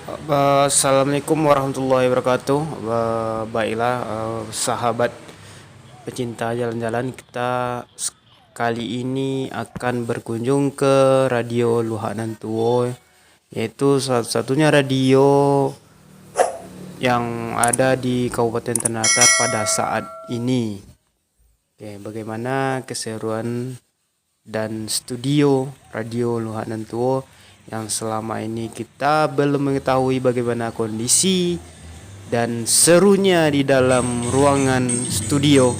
Assalamualaikum warahmatullahi wabarakatuh. Baiklah, sahabat pecinta jalan-jalan, kita kali ini akan berkunjung ke Radio Luhanan Tuo, yaitu satu-satunya radio yang ada di Kabupaten Ternate pada saat ini. Oke, bagaimana keseruan dan studio Radio Luhanan Tuo yang selama ini kita belum mengetahui bagaimana kondisi dan serunya di dalam ruangan studio.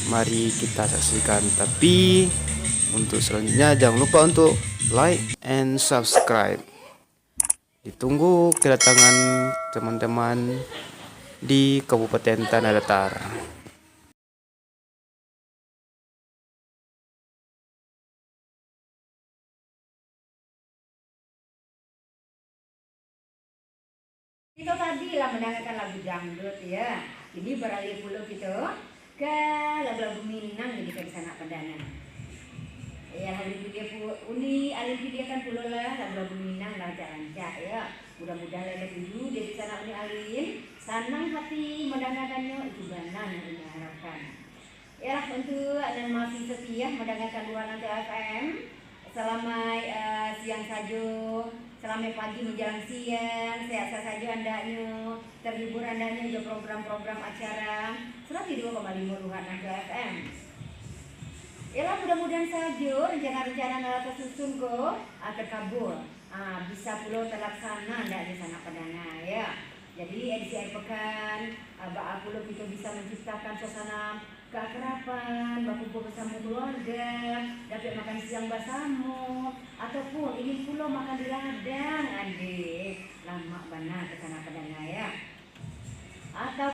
Mari kita saksikan. Tapi untuk selanjutnya jangan lupa untuk like and subscribe. Ditunggu kedatangan teman-teman di Kabupaten Tanah Datar. Kita tadi lah mendengarkan lagu dangdut ya. Jadi beralih pula kita ke lagu-lagu Minang jadi ke sana Padana. Ya hari itu dia uni alih dia kan pula lah lagu-lagu Minang lancar-lancar ya. Mudah-mudahan lele dulu dia di sana uni alin senang hati mendengarkannya itu benar yang ini harapkan. Ya untuk dan masih setia mendengarkan Luhanan FM selama siang saja, selama pagi menjelang siang, sehat-sehat saja andanya, terhibur andanya juga program-program acara 102,5 Luhanan FM. Yalah mudah-mudahan saja rencana-rencana nala tersusun ko terkabul, bisa pula terlaksana ndak di sana Padana ya. Jadi edisi akhir pekan, bapak pula kita bisa menciptakan suasana keakraban, berkumpul bersama keluarga, dapat makan siang bersama, ataupun ingin pula makan di ladang, adik, lama benar ke sana Padana ya. Atau